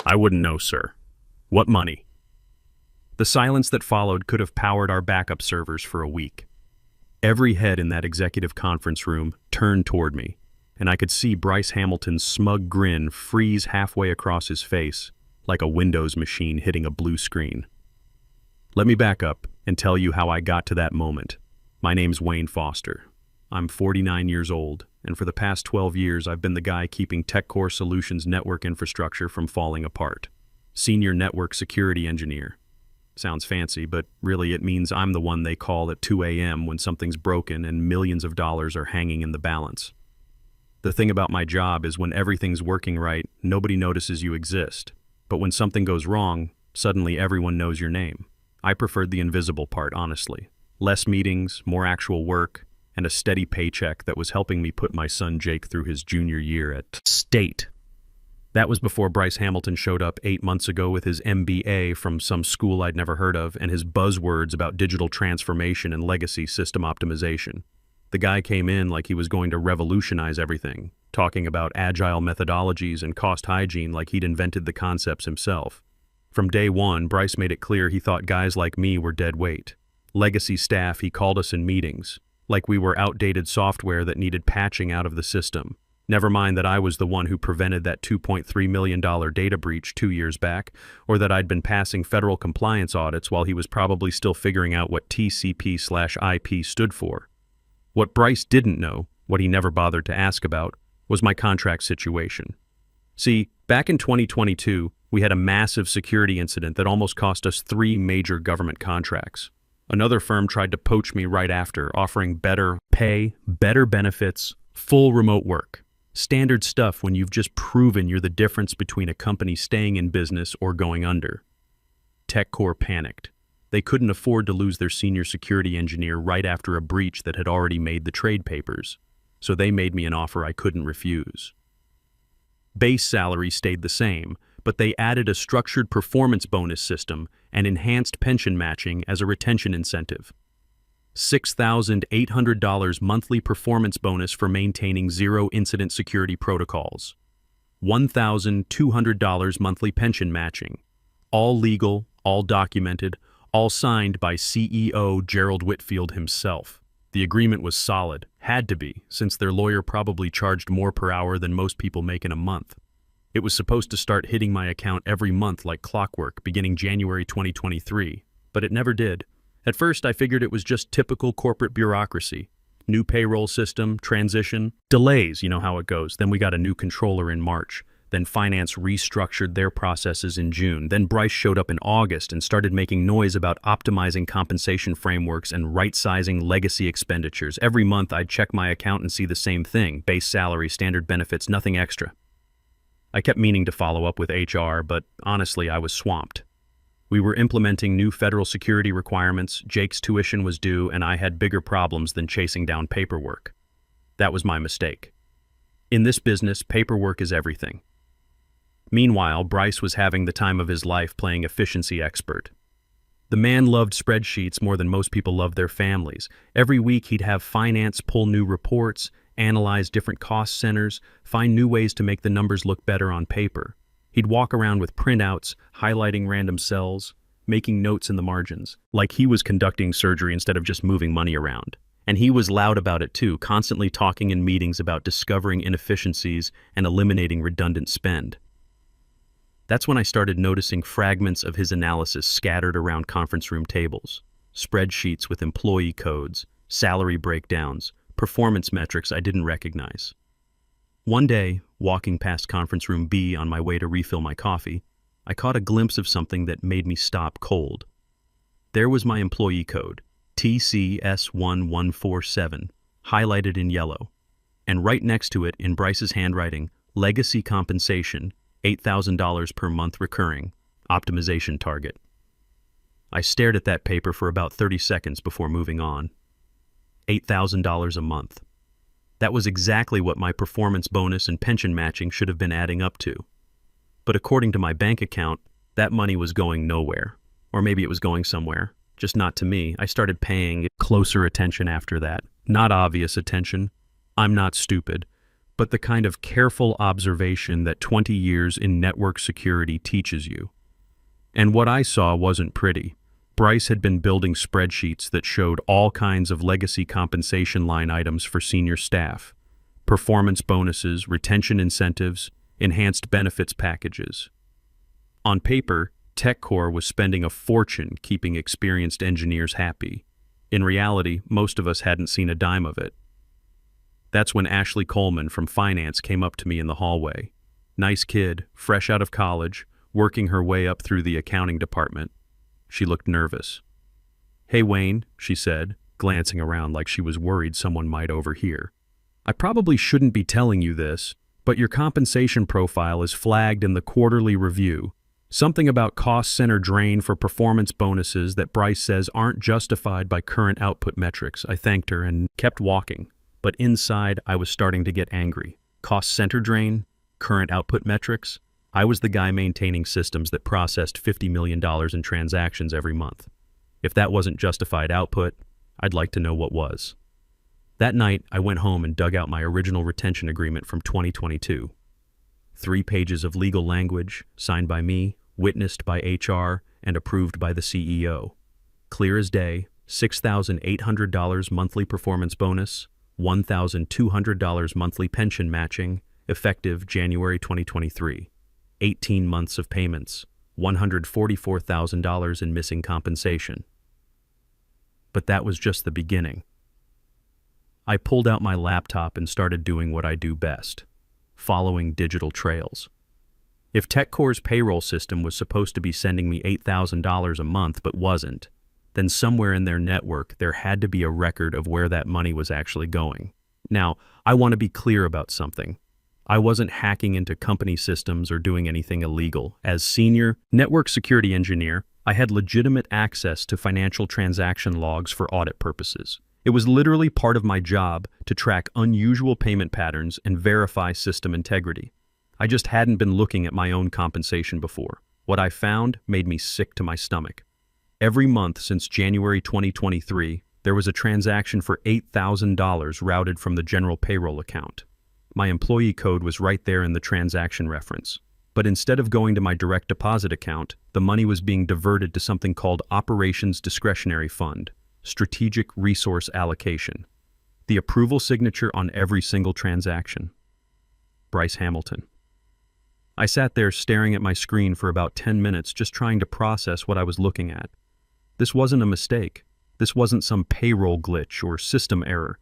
I wouldn't know, sir. What money? The silence that followed could have powered our backup servers for a week. Every head in that executive conference room turned toward me, and I could see Bryce Hamilton's smug grin freeze halfway across his face, like a Windows machine hitting a blue screen. Let me back up and tell you how I got to that moment. My name's Wayne Foster. I'm 49 years old, and for the past 12 years I've been the guy keeping TechCore Solutions network infrastructure from falling apart. Senior Network Security Engineer. Sounds fancy, but really it means I'm the one they call at 2 a.m. when something's broken and millions of dollars are hanging in the balance. The thing about my job is when everything's working right, nobody notices you exist. But when something goes wrong, suddenly everyone knows your name. I preferred the invisible part, honestly. Less meetings, more actual work, and a steady paycheck that was helping me put my son Jake through his junior year at State. That was before Bryce Hamilton showed up 8 months ago with his MBA from some school I'd never heard of and his buzzwords about digital transformation and legacy system optimization. The guy came in like he was going to revolutionize everything, talking about agile methodologies and cost hygiene like he'd invented the concepts himself. From day one, Bryce made it clear he thought guys like me were dead weight. Legacy staff, he called us in meetings, like we were outdated software that needed patching out of the system. Never mind that I was the one who prevented that $2.3 million data breach 2 years back, or that I'd been passing federal compliance audits while he was probably still figuring out what TCP/IP stood for. What Bryce didn't know, what he never bothered to ask about, was my contract situation. See, back in 2022, we had a massive security incident that almost cost us 3 major government contracts. Another firm tried to poach me right after, offering better pay, better benefits, full remote work. Standard stuff when you've just proven you're the difference between a company staying in business or going under. TechCore panicked. They couldn't afford to lose their senior security engineer right after a breach that had already made the trade papers, so they made me an offer I couldn't refuse. Base salary stayed the same, but they added a structured performance bonus system and enhanced pension matching as a retention incentive. $6,800 monthly performance bonus for maintaining zero-incident security protocols. $1,200 monthly pension matching. All legal, all documented, all signed by CEO Gerald Whitfield himself. The agreement was solid, had to be, since their lawyer probably charged more per hour than most people make in a month. It was supposed to start hitting my account every month like clockwork beginning January 2023, but it never did. At first, I figured it was just typical corporate bureaucracy. New payroll system, transition, delays, you know how it goes. Then we got a new controller in March. Then finance restructured their processes in June. Then Bryce showed up in August and started making noise about optimizing compensation frameworks and right-sizing legacy expenditures. Every month, I'd check my account and see the same thing. Base salary, standard benefits, nothing extra. I kept meaning to follow up with HR, but honestly, I was swamped. We were implementing new federal security requirements, Jake's tuition was due, and I had bigger problems than chasing down paperwork. That was my mistake. In this business, paperwork is everything. Meanwhile, Bryce was having the time of his life playing efficiency expert. The man loved spreadsheets more than most people love their families. Every week he'd have finance pull new reports, analyze different cost centers, find new ways to make the numbers look better on paper. He'd walk around with printouts, highlighting random cells, making notes in the margins, like he was conducting surgery instead of just moving money around. And he was loud about it too, constantly talking in meetings about discovering inefficiencies and eliminating redundant spend. That's when I started noticing fragments of his analysis scattered around conference room tables, spreadsheets with employee codes, salary breakdowns, performance metrics I didn't recognize. One day, walking past conference room B on my way to refill my coffee, I caught a glimpse of something that made me stop cold. There was my employee code, TCS1147, highlighted in yellow, and right next to it in Bryce's handwriting, legacy compensation, $8,000 per month recurring, optimization target. I stared at that paper for about 30 seconds before moving on. $8,000 a month. That was exactly what my performance bonus and pension matching should have been adding up to. But according to my bank account, that money was going nowhere. Or maybe it was going somewhere, just not to me. I started paying closer attention after that. Not obvious attention. I'm not stupid. but the kind of careful observation that 20 years in network security teaches you. And what I saw wasn't pretty. Bryce had been building spreadsheets that showed all kinds of legacy compensation line items for senior staff: performance bonuses, retention incentives, enhanced benefits packages. On paper, TechCore was spending a fortune keeping experienced engineers happy. In reality, most of us hadn't seen a dime of it. That's when Ashley Coleman from finance came up to me in the hallway. Nice kid, fresh out of college, working her way up through the accounting department. She looked nervous. "Hey, Wayne," she said, glancing around like she was worried someone might overhear. "I probably shouldn't be telling you this, but your compensation profile is flagged in the quarterly review. Something about cost center drain for performance bonuses that Bryce says aren't justified by current output metrics." I thanked her and kept walking, but inside I was starting to get angry. Cost center drain? Current output metrics? I was the guy maintaining systems that processed $50 million in transactions every month. If that wasn't justified output, I'd like to know what was. That night, I went home and dug out my original retention agreement from 2022. 3 pages of legal language, signed by me, witnessed by HR, and approved by the CEO. Clear as day: $6,800 monthly performance bonus, $1,200 monthly pension matching, effective January 2023. 18 months of payments, $144,000 in missing compensation. But that was just the beginning. I pulled out my laptop and started doing what I do best: following digital trails. If TechCore's payroll system was supposed to be sending me $8,000 a month but wasn't, then somewhere in their network there had to be a record of where that money was actually going. Now, I want to be clear about something. I wasn't hacking into company systems or doing anything illegal. As senior network security engineer, I had legitimate access to financial transaction logs for audit purposes. It was literally part of my job to track unusual payment patterns and verify system integrity. I just hadn't been looking at my own compensation before. What I found made me sick to my stomach. Every month since January 2023, there was a transaction for $8,000 routed from the general payroll account. My employee code was right there in the transaction reference. But instead of going to my direct deposit account, the money was being diverted to something called Operations Discretionary Fund, Strategic Resource Allocation. The approval signature on every single transaction: Bryce Hamilton. I sat there staring at my screen for about 10 minutes, just trying to process what I was looking at. This wasn't a mistake. This wasn't some payroll glitch or system error.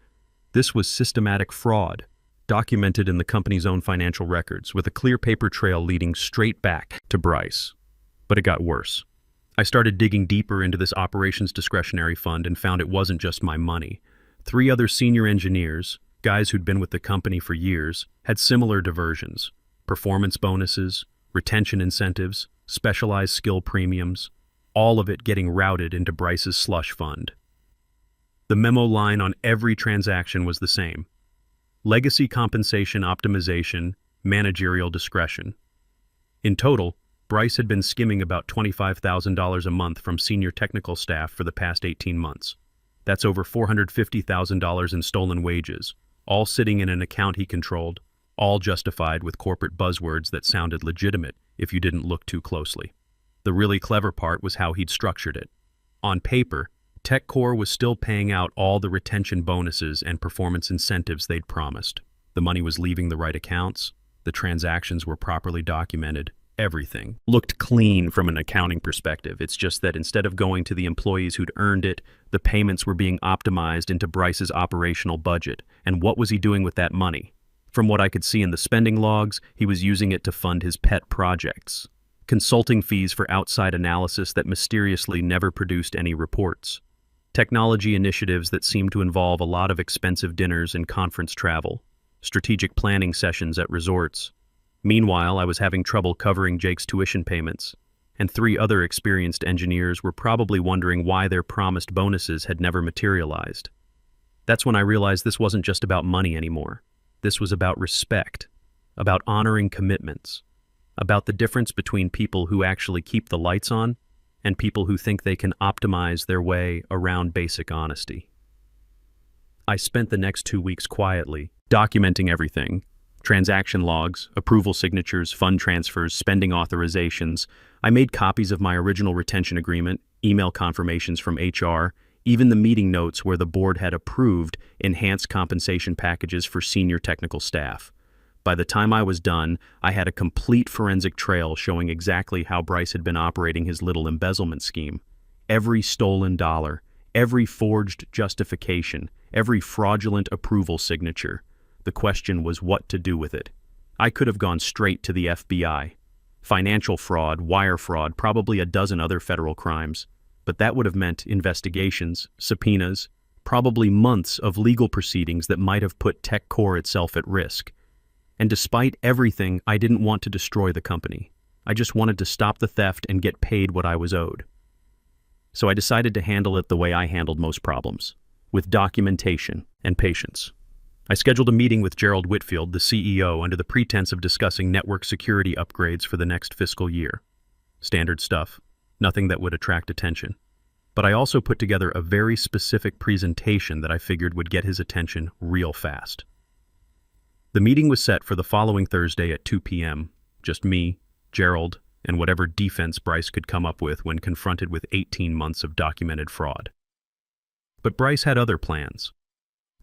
This was systematic fraud, documented in the company's own financial records, with a clear paper trail leading straight back to Bryce. But it got worse. I started digging deeper into this Operations Discretionary Fund and found it wasn't just my money. 3 other senior engineers, guys who'd been with the company for years, had similar diversions: performance bonuses, retention incentives, specialized skill premiums, all of it getting routed into Bryce's slush fund. The memo line on every transaction was the same: legacy compensation optimization, managerial discretion. In total, Bryce had been skimming about $25,000 a month from senior technical staff for the past 18 months. That's over $450,000 in stolen wages, all sitting in an account he controlled, all justified with corporate buzzwords that sounded legitimate if you didn't look too closely. The really clever part was how he'd structured it. On paper, TechCore was still paying out all the retention bonuses and performance incentives they'd promised. The money was leaving the right accounts, the transactions were properly documented, everything looked clean from an accounting perspective. It's just that instead of going to the employees who'd earned it, the payments were being optimized into Bryce's operational budget. And what was he doing with that money? From what I could see in the spending logs, he was using it to fund his pet projects. Consulting fees for outside analysis that mysteriously never produced any reports. Technology initiatives that seemed to involve a lot of expensive dinners and conference travel. Strategic planning sessions at resorts. Meanwhile, I was having trouble covering Jake's tuition payments, and 3 other experienced engineers were probably wondering why their promised bonuses had never materialized. That's when I realized this wasn't just about money anymore. This was about respect, about honoring commitments, about the difference between people who actually keep the lights on and people who think they can optimize their way around basic honesty. I spent the next 2 weeks quietly, documenting everything, Transaction logs, approval signatures, fund transfers, spending authorizations. I made copies of my original retention agreement, email confirmations from HR, even the meeting notes where the board had approved enhanced compensation packages for senior technical staff. By the time I was done, I had a complete forensic trail showing exactly how Bryce had been operating his little embezzlement scheme. Every stolen dollar, every forged justification, every fraudulent approval signature. The question was what to do with it. I could have gone straight to the FBI. Financial fraud, wire fraud, probably a dozen other federal crimes. But that would have meant investigations, subpoenas, probably months of legal proceedings that might have put TechCore itself at risk. And despite everything, I didn't want to destroy the company. I just wanted to stop the theft and get paid what I was owed. So I decided to handle it the way I handled most problems, with documentation and patience. I scheduled a meeting with Gerald Whitfield, the CEO, under the pretense of discussing network security upgrades for the next fiscal year. Standard stuff, nothing that would attract attention. But I also put together a very specific presentation that I figured would get his attention real fast. The meeting was set for the following Thursday at 2 p.m., just me, Gerald, and whatever defense Bryce could come up with when confronted with 18 months of documented fraud. But Bryce had other plans.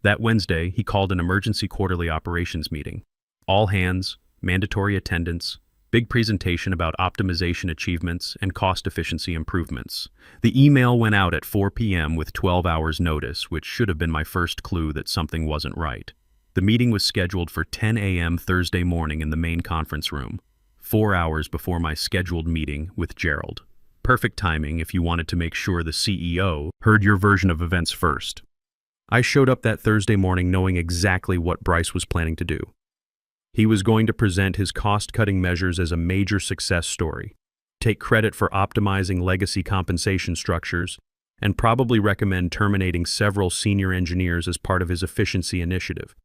That Wednesday, he called an emergency quarterly operations meeting. All hands, mandatory attendance, big presentation about optimization achievements and cost efficiency improvements. The email went out at 4 p.m. with 12 hours notice, which should have been my first clue that something wasn't right. The meeting was scheduled for 10 a.m. Thursday morning in the main conference room, 4 hours before my scheduled meeting with Gerald. Perfect timing if you wanted to make sure the CEO heard your version of events first. I showed up that Thursday morning knowing exactly what Bryce was planning to do. He was going to present his cost-cutting measures as a major success story, take credit for optimizing legacy compensation structures, and probably recommend terminating several senior engineers as part of his efficiency initiative.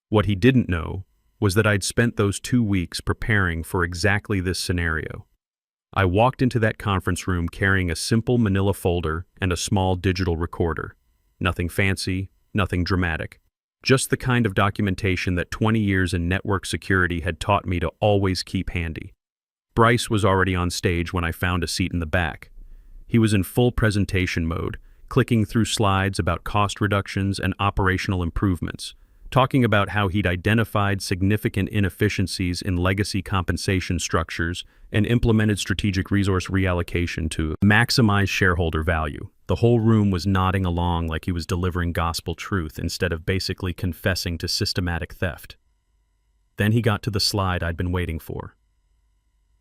What he didn't know was that I'd spent those 2 weeks preparing for exactly this scenario. I walked into that conference room carrying a simple manila folder and a small digital recorder. Nothing fancy, nothing dramatic. Just the kind of documentation that 20 years in network security had taught me to always keep handy. Bryce was already on stage when I found a seat in the back. He was in full presentation mode, clicking through slides about cost reductions and operational improvements, talking about how he'd identified significant inefficiencies in legacy compensation structures and implemented strategic resource reallocation to maximize shareholder value. The whole room was nodding along like he was delivering gospel truth instead of basically confessing to systematic theft. Then he got to the slide I'd been waiting for.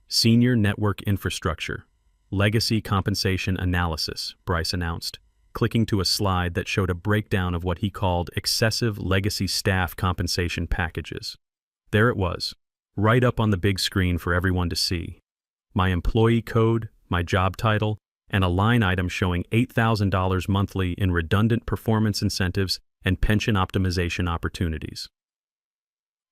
Senior Network Infrastructure, Legacy Compensation Analysis, Bryce announced, clicking to a slide that showed a breakdown of what he called excessive legacy staff compensation packages. There it was, right up on the big screen for everyone to see. My employee code, my job title, and a line item showing $8,000 monthly in redundant performance incentives and pension optimization opportunities.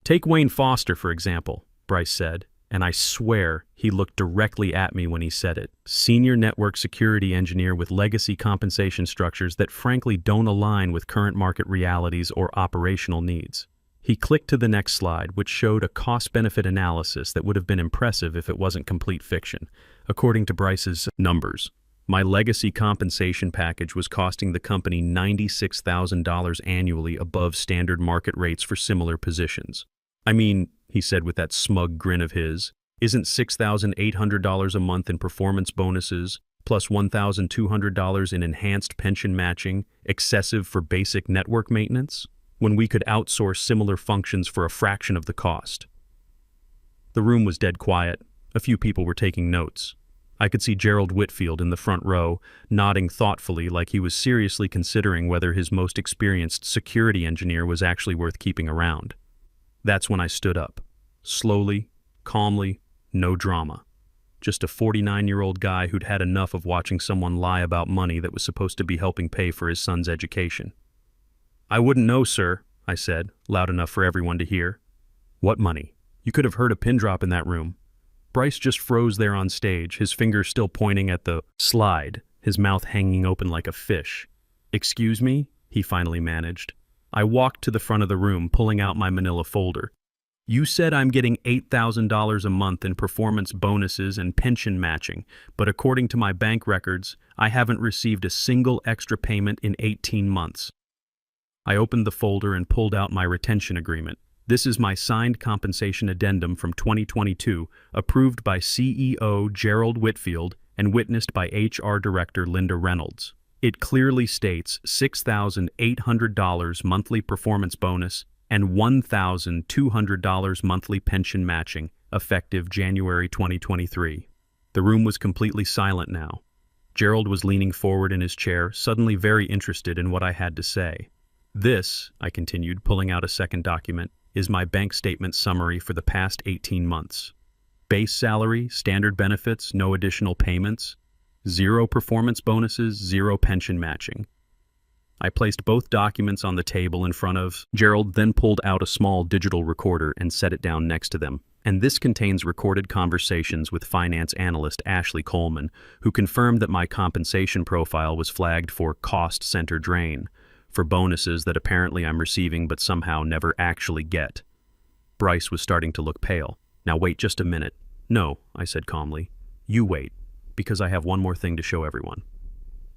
Take Wayne Foster, for example, Bryce said, and I swear he looked directly at me when he said it. Senior network security engineer with legacy compensation structures that frankly don't align with current market realities or operational needs. He clicked to the next slide, which showed a cost-benefit analysis that would have been impressive if it wasn't complete fiction. According to Bryce's numbers, my legacy compensation package was costing the company $96,000 annually above standard market rates for similar positions. I mean, he said with that smug grin of his, isn't $6,800 a month in performance bonuses, plus $1,200 in enhanced pension matching, excessive for basic network maintenance, when we could outsource similar functions for a fraction of the cost? The room was dead quiet. A few people were taking notes. I could see Gerald Whitfield in the front row, nodding thoughtfully like he was seriously considering whether his most experienced security engineer was actually worth keeping around. That's when I stood up. Slowly, calmly, no drama. Just a 49-year-old guy who'd had enough of watching someone lie about money that was supposed to be helping pay for his son's education. "I wouldn't know, sir," I said, loud enough for everyone to hear. "What money?" You could have heard a pin drop in that room. Bryce just froze there on stage, his finger still pointing at the slide, his mouth hanging open like a fish. "Excuse me?" he finally managed. I walked to the front of the room, pulling out my manila folder. You said I'm getting $8,000 a month in performance bonuses and pension matching, but according to my bank records, I haven't received a single extra payment in 18 months. I opened the folder and pulled out my retention agreement. This is my signed compensation addendum from 2022, approved by CEO Gerald Whitfield and witnessed by HR Director Linda Reynolds. It clearly states $6,800 monthly performance bonus and $1,200 monthly pension matching, effective January 2023. The room was completely silent now. Gerald was leaning forward in his chair, suddenly very interested in what I had to say. This, I continued, pulling out a second document, is my bank statement summary for the past 18 months. Base salary, standard benefits, no additional payments, 0 performance bonuses, 0 pension matching. I placed both documents on the table in front of Gerald, then pulled out a small digital recorder and set it down next to them. And this contains recorded conversations with finance analyst Ashley Coleman, who confirmed that my compensation profile was flagged for cost center drain, for bonuses that apparently I'm receiving but somehow never actually get. Bryce was starting to look pale. Now wait just a minute. No, I said calmly. You wait, because I have one more thing to show everyone.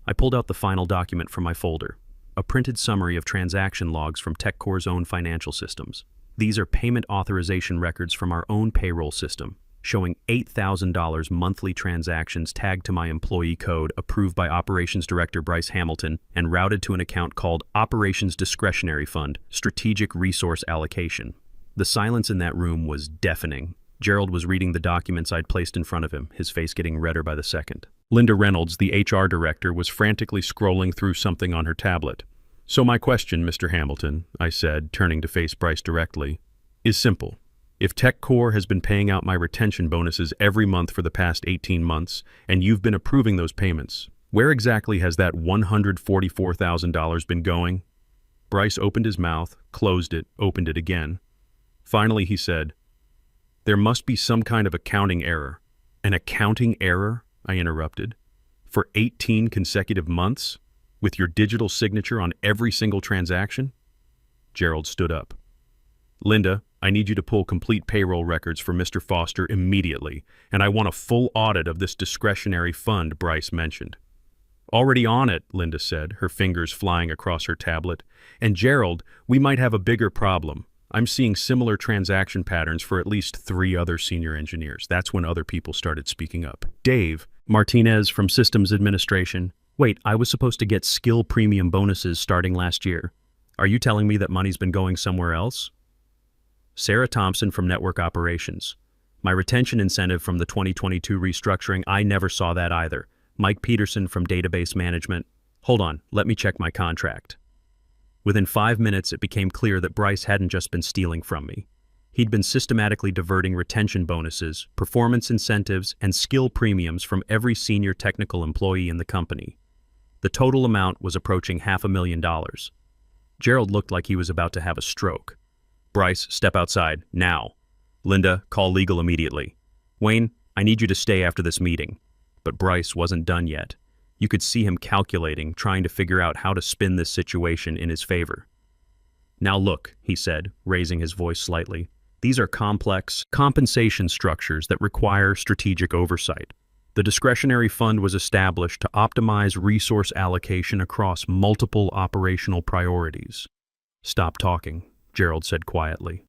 I pulled out the final document from my folder, a printed summary of transaction logs from TechCore's own financial systems. These are payment authorization records from our own payroll system, showing $8,000 monthly transactions tagged to my employee code approved by Operations Director Bryce Hamilton and routed to an account called Operations Discretionary Fund, Strategic Resource Allocation. The silence in that room was deafening. Gerald was reading the documents I'd placed in front of him, his face getting redder by the second. Linda Reynolds, the HR director, was frantically scrolling through something on her tablet. So my question, Mr. Hamilton, I said, turning to face Bryce directly, is simple. If TechCore has been paying out my retention bonuses every month for the past 18 months, and you've been approving those payments, where exactly has that $144,000 been going? Bryce opened his mouth, closed it, opened it again. Finally, he said, "There must be some kind of accounting error." An accounting error? I interrupted. For 18 consecutive months? With your digital signature on every single transaction? Gerald stood up. Linda, I need you to pull complete payroll records for Mr. Foster immediately, and I want a full audit of this discretionary fund Bryce mentioned. Already on it, Linda said, her fingers flying across her tablet. And Gerald, we might have a bigger problem. I'm seeing similar transaction patterns for at least 3 other senior engineers. That's when other people started speaking up. Dave Martinez from Systems Administration. Wait, I was supposed to get skill premium bonuses starting last year. Are you telling me that money's been going somewhere else? Sarah Thompson from Network Operations. My retention incentive from the 2022 restructuring, I never saw that either. Mike Peterson from Database Management. Hold on, let me check my contract. Within 5 minutes, it became clear that Bryce hadn't just been stealing from me. He'd been systematically diverting retention bonuses, performance incentives, and skill premiums from every senior technical employee in the company. The total amount was approaching $500,000. Gerald looked like he was about to have a stroke. Bryce, step outside, now. Linda, call legal immediately. Wayne, I need you to stay after this meeting. But Bryce wasn't done yet. You could see him calculating, trying to figure out how to spin this situation in his favor. Now look, he said, raising his voice slightly. These are complex compensation structures that require strategic oversight. The discretionary fund was established to optimize resource allocation across multiple operational priorities. Stop talking, Gerald said quietly.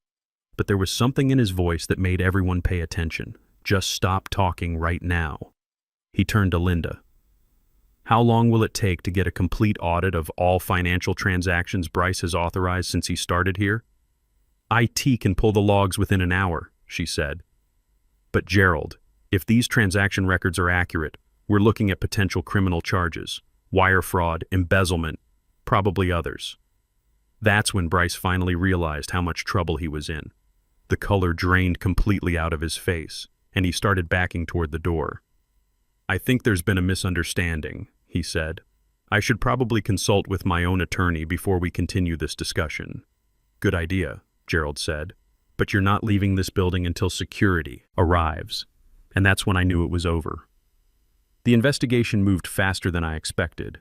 But there was something in his voice that made everyone pay attention. Just stop talking right now. He turned to Linda. How long will it take to get a complete audit of all financial transactions Bryce has authorized since he started here? IT can pull the logs within an hour, she said. But Gerald, if these transaction records are accurate, we're looking at potential criminal charges, wire fraud, embezzlement, probably others. That's when Bryce finally realized how much trouble he was in. The color drained completely out of his face, and he started backing toward the door. I think there's been a misunderstanding, he said. I should probably consult with my own attorney before we continue this discussion. Good idea, Gerald said. But you're not leaving this building until security arrives. And that's when I knew it was over. The investigation moved faster than I expected.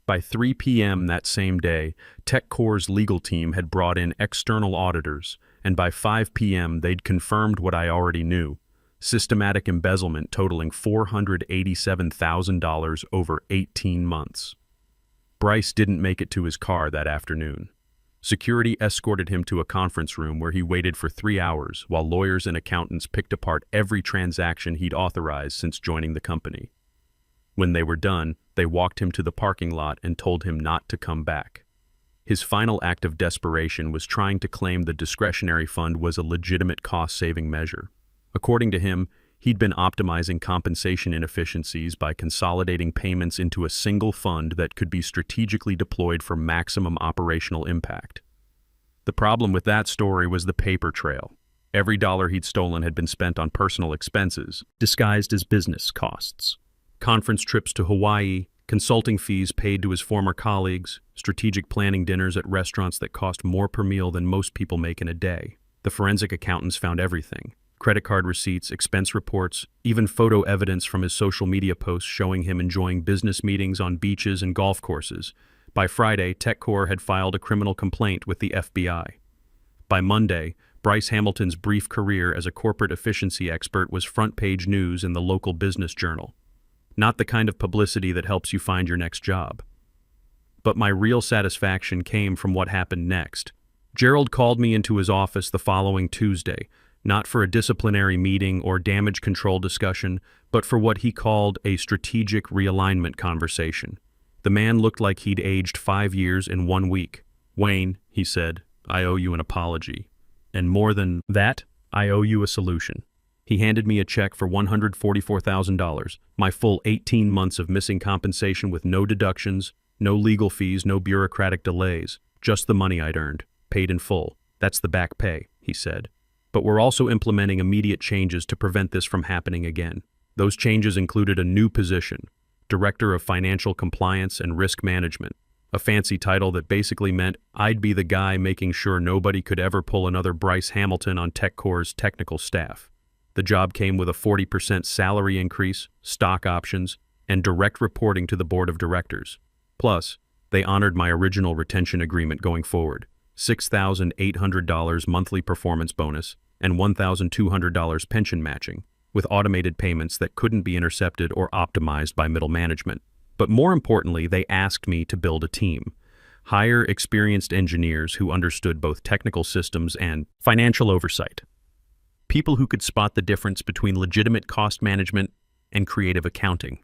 By 3 p.m. that same day, TechCore's legal team had brought in external auditors, and by 5 p.m. they'd confirmed what I already knew: systematic embezzlement totaling $487,000 over 18 months. Bryce didn't make it to his car that afternoon. Security escorted him to a conference room where he waited for 3 hours while lawyers and accountants picked apart every transaction he'd authorized since joining the company. When they were done, they walked him to the parking lot and told him not to come back. His final act of desperation was trying to claim the discretionary fund was a legitimate cost-saving measure. According to him, he'd been optimizing compensation inefficiencies by consolidating payments into a single fund that could be strategically deployed for maximum operational impact. The problem with that story was the paper trail. Every dollar he'd stolen had been spent on personal expenses, disguised as business costs. Conference trips to Hawaii, consulting fees paid to his former colleagues, strategic planning dinners at restaurants that cost more per meal than most people make in a day. The forensic accountants found everything: credit card receipts, expense reports, even photo evidence from his social media posts showing him enjoying business meetings on beaches and golf courses. By Friday, TechCore had filed a criminal complaint with the FBI. By Monday, Bryce Hamilton's brief career as a corporate efficiency expert was front-page news in the local business journal. Not the kind of publicity that helps you find your next job. But my real satisfaction came from what happened next. Gerald called me into his office the following Tuesday, not for a disciplinary meeting or damage control discussion, but for what he called a strategic realignment conversation. The man looked like he'd aged 5 years in 1 week. "Wayne," he said, "I owe you an apology. And more than that, I owe you a solution." He handed me a check for $144,000, my full 18 months of missing compensation with no deductions, no legal fees, no bureaucratic delays, just the money I'd earned, paid in full. "That's the back pay," he said. "But we're also implementing immediate changes to prevent this from happening again." Those changes included a new position, Director of Financial Compliance and Risk Management, a fancy title that basically meant I'd be the guy making sure nobody could ever pull another Bryce Hamilton on TechCore's technical staff. The job came with a 40% salary increase, stock options, and direct reporting to the board of directors. Plus, they honored my original retention agreement going forward: $6,800 monthly performance bonus and $1,200 pension matching, with automated payments that couldn't be intercepted or optimized by middle management. But more importantly, they asked me to build a team. Hire experienced engineers who understood both technical systems and financial oversight. People who could spot the difference between legitimate cost management and creative accounting.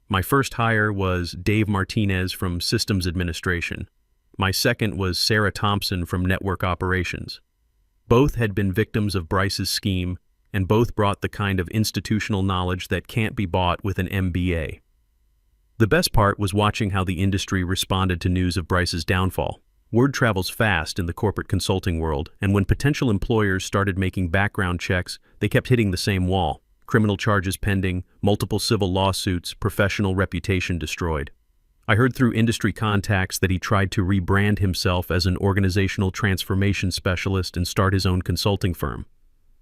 My first hire was Dave Martinez from Systems Administration. My second was Sarah Thompson from Network Operations. Both had been victims of Bryce's scheme, and both brought the kind of institutional knowledge that can't be bought with an MBA. The best part was watching how the industry responded to news of Bryce's downfall. Word travels fast in the corporate consulting world, and when potential employers started making background checks, they kept hitting the same wall: criminal charges pending, multiple civil lawsuits, professional reputation destroyed. I heard through industry contacts that he tried to rebrand himself as an organizational transformation specialist and start his own consulting firm.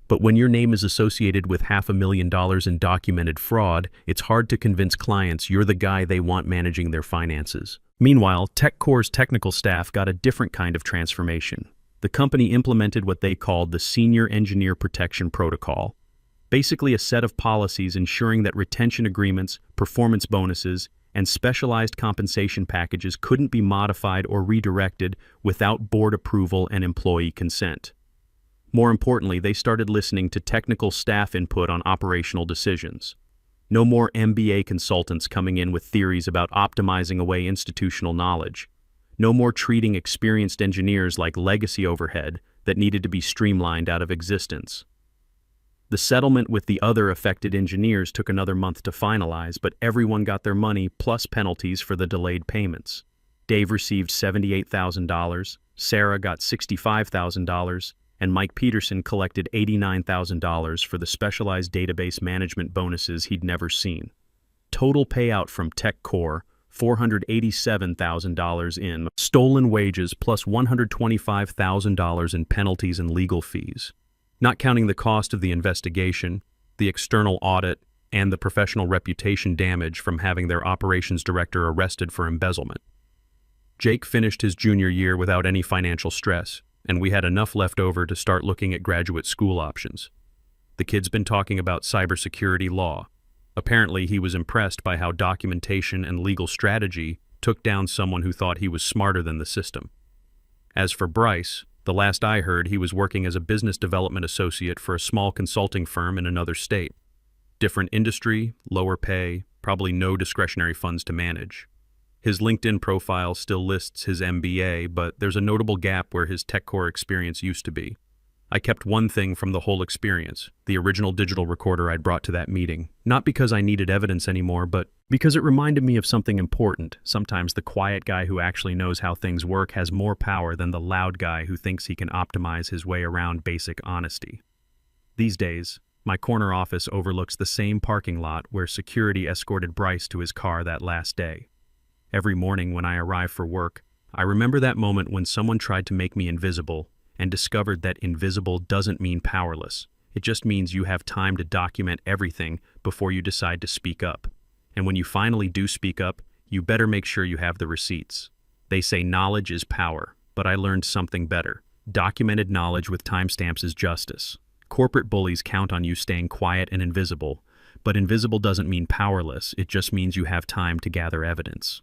But when your name is associated with $500,000 in documented fraud, it's hard to convince clients you're the guy they want managing their finances. Meanwhile, TechCore's technical staff got a different kind of transformation. The company implemented what they called the Senior Engineer Protection Protocol, basically a set of policies ensuring that retention agreements, performance bonuses, and specialized compensation packages couldn't be modified or redirected without board approval and employee consent. More importantly, they started listening to technical staff input on operational decisions. No more MBA consultants coming in with theories about optimizing away institutional knowledge. No more treating experienced engineers like legacy overhead that needed to be streamlined out of existence. The settlement with the other affected engineers took another month to finalize, but everyone got their money plus penalties for the delayed payments. Dave received $78,000, Sarah got $65,000, and Mike Peterson collected $89,000 for the specialized database management bonuses he'd never seen. Total payout from TechCore, $487,000 in stolen wages plus $125,000 in penalties and legal fees. Not counting the cost of the investigation, the external audit, and the professional reputation damage from having their operations director arrested for embezzlement. Jake finished his junior year without any financial stress. and we had enough left over to start looking at graduate school options. The kid's been talking about cybersecurity law. Apparently, he was impressed by how documentation and legal strategy took down someone who thought he was smarter than the system. As for Bryce, the last I heard, he was working as a business development associate for a small consulting firm in another state. Different industry, lower pay, probably no discretionary funds to manage. His LinkedIn profile still lists his MBA, but there's a notable gap where his TechCore experience used to be. I kept one thing from the whole experience, the original digital recorder I'd brought to that meeting. Not because I needed evidence anymore, but because it reminded me of something important. Sometimes the quiet guy who actually knows how things work has more power than the loud guy who thinks he can optimize his way around basic honesty. These days, my corner office overlooks the same parking lot where security escorted Bryce to his car that last day. Every morning when I arrive for work, I remember that moment when someone tried to make me invisible and discovered that invisible doesn't mean powerless. It just means you have time to document everything before you decide to speak up. And when you finally do speak up, you better make sure you have the receipts. They say knowledge is power, but I learned something better. Documented knowledge with timestamps is justice. Corporate bullies count on you staying quiet and invisible, but invisible doesn't mean powerless. It just means you have time to gather evidence.